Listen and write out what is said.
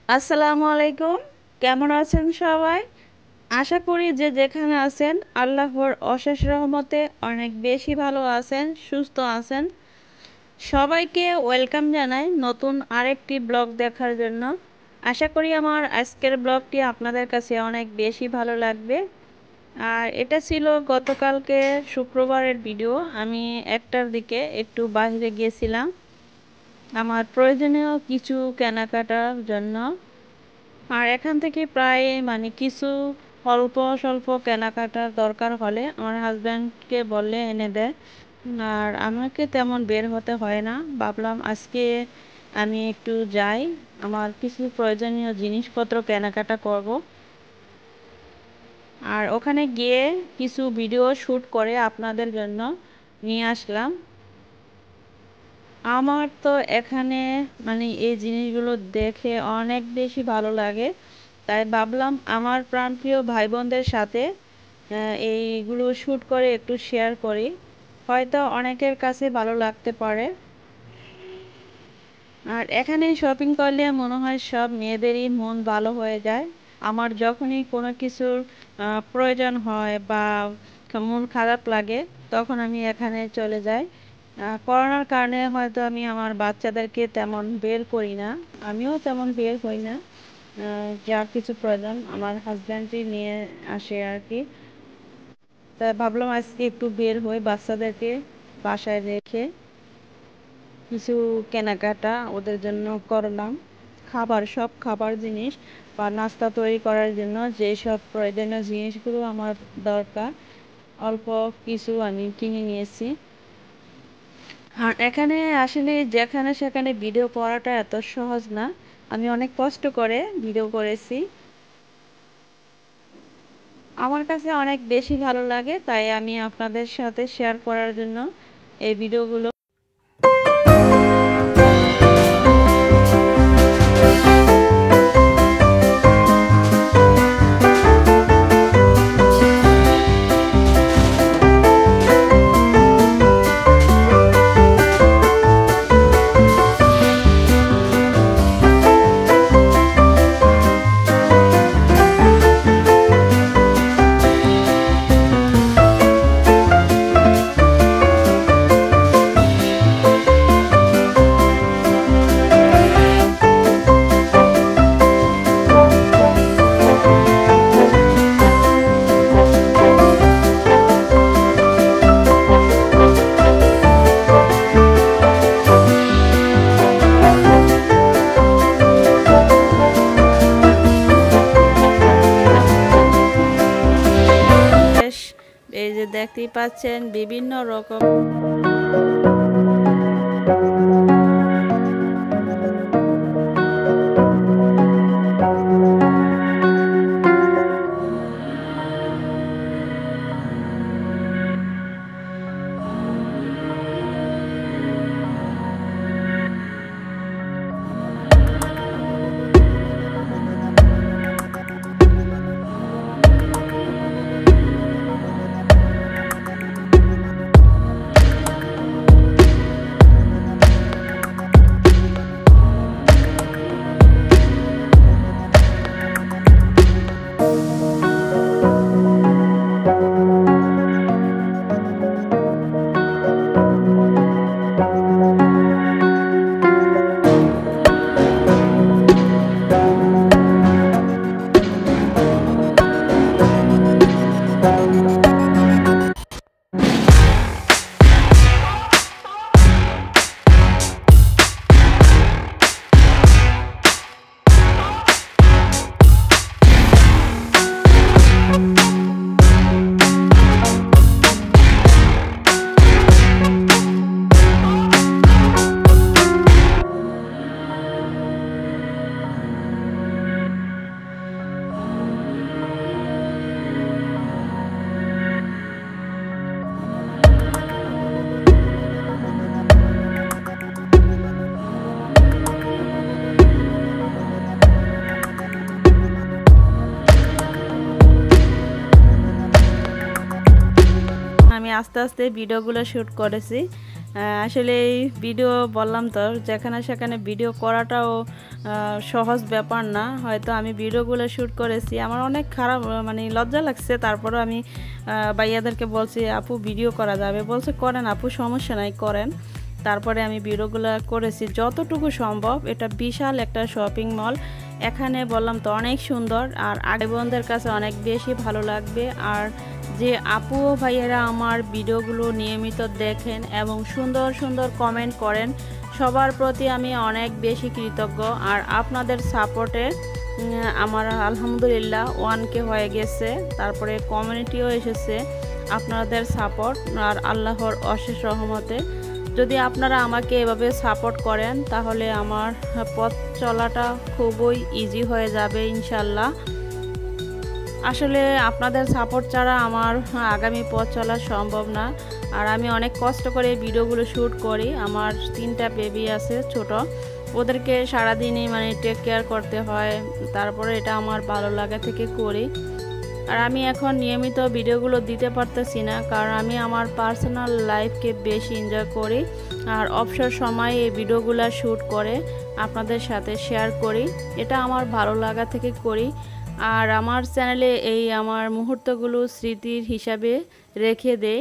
আসসালামু আলাইকুম। কেমন আছেন সবাই? আশা করি যে যেখানে আছেন আল্লাহর অশেষ রহমতে অনেক বেশি ভালো আছেন, সুস্থ আছেন। সবাইকে ওয়েলকাম জানাই নতুন আরেকটি ব্লগ দেখার জন্য। আশা করি আমার আজকের ব্লগটি আপনাদের কাছে অনেক বেশি ভালো লাগবে। আর এটা ছিল গতকালকে শুক্রবারের ভিডিও। আমি 1টার দিকে একটু বাইরে গিয়েছিলাম আমার প্রয়োজনীয় কিছু কেনাকাটার জন্য। আর এখান থেকে প্রায় কিছু অল্প স্বল্প কেনাকাটার দরকার হলে আমার হাজব্যান্ডকে বললে এনে দেয়। আর আমাকে তেমন বের হতে হয় না। ভাবলাম আজকে আমি একটু যাই, আমার কিছু প্রয়োজনীয় জিনিসপত্র কেনাকাটা করব। আর ওখানে গিয়ে কিছু ভিডিও শ্যুট করে আপনাদের জন্য নিয়ে আসলাম। আমার তো এখানে এই জিনিসগুলো দেখে অনেক বেশি ভালো লাগে, তাই ভাবলাম আমার প্রাণপ্রিয় ভাই বোনদের সাথে এইগুলো শ্যুট করে একটু শেয়ার করি, হয়তো অনেকের কাছে ভালো লাগতে পারে। আর এখানে শপিং করলে মনে হয় সব মেয়েদেরই মন ভালো হয়ে যায়। আমার যখনই কোনো কিছুর প্রয়োজন হয় বা মন খারাপ লাগে তখন আমি এখানে চলে যাই। করোনার কারণে হয়তো আমি আমার বাচ্চাদেরকে তেমন বের করি না, আমিও তেমন বের হই না। যা কিছু প্রয়োজন আমার হাজব্যান্ডই নিয়ে আসে আর কি। তাই ভাবলাম আজকে একটু বের হই, বাচ্চাদেরকে বাসায় রেখে কিছু কেনাকাটা ওদের জন্য করলাম। সব খাবার জিনিস বা নাস্তা তৈরি করার জন্য যেসব প্রয়োজনীয় জিনিসগুলো আমার দরকার অল্প কিছু আমি কিনে নিয়েছি। আর এখানে আসলে যেখানে সেখানে ভিডিও করাটা এত সহজ না, আমি অনেক কষ্ট করে ভিডিও করেছি। আমার কাছে অনেক বেশি ভালো লাগে, তাই আমি আপনাদের সাথে শেয়ার করার জন্য এই ভিডিওগুলো। এই যে দেখতেই পাচ্ছেন বিভিন্ন রকম আমি আস্তে আস্তে ভিডিওগুলো শ্যুট করেছি। আসলে এই ভিডিও বললাম তো, যেখানে সেখানে ভিডিও করাটাও সহজ ব্যাপার না। হয়তো আমি ভিডিওগুলো শ্যুট করেছি, আমার অনেক খারাপ মানে লজ্জা লাগছে। তারপরেও আমি ভাইয়াদেরকে বলছি আপু ভিডিও করা যাবে, বলছে করেন আপু, সমস্যা নাই করেন। তারপরে আমি ভিডিওগুলো করেছি যতটুকু সম্ভব। এটা বিশাল একটা শপিং মল, এখানে বললাম তো অনেক সুন্দর, আর আগে বোনদের কাছে অনেক বেশি ভালো লাগবে। আর যে আপু ও ভাইয়েরা আমার ভিডিওগুলো নিয়মিত দেখেন এবং সুন্দর সুন্দর কমেন্ট করেন, সবার প্রতি আমি অনেক বেশি কৃতজ্ঞ। আর আপনাদের সাপোর্টে আমার আলহামদুলিল্লাহ 1K হয়ে গেছে, তারপরে কমিউনিটিও এসেছে আপনাদের সাপোর্ট আর আল্লাহর অশেষ রহমতে। যদি আপনারা আমাকে এভাবে সাপোর্ট করেন তাহলে আমার পথ চলাটা খুবই ইজি হয়ে যাবে ইনশাল্লাহ। আসলে আপনাদের সাপোর্ট ছাড়া আমার আগামী পথ চলা সম্ভব না। আর আমি অনেক কষ্ট করে ভিডিওগুলো শ্যুট করি। আমার 3টা বেবি আছে ছোট, ওদেরকে সারাদিনই মানে টেক কেয়ার করতে হয়। তারপরে এটা আমার ভালো লাগা থেকে করি। আর আমি এখন নিয়মিত ভিডিওগুলো দিতে পারতেছি না, কারণ আমি আমার পার্সোনাল লাইফকে বেশি এনজয় করি। আর অবসর সময়ে এই ভিডিওগুলো শ্যুট করে আপনাদের সাথে শেয়ার করি, এটা আমার ভালো লাগা থেকে করি। আর আমার চ্যানেলে এই আমার মুহূর্তগুলো স্মৃতির হিসাবে রেখে দেই।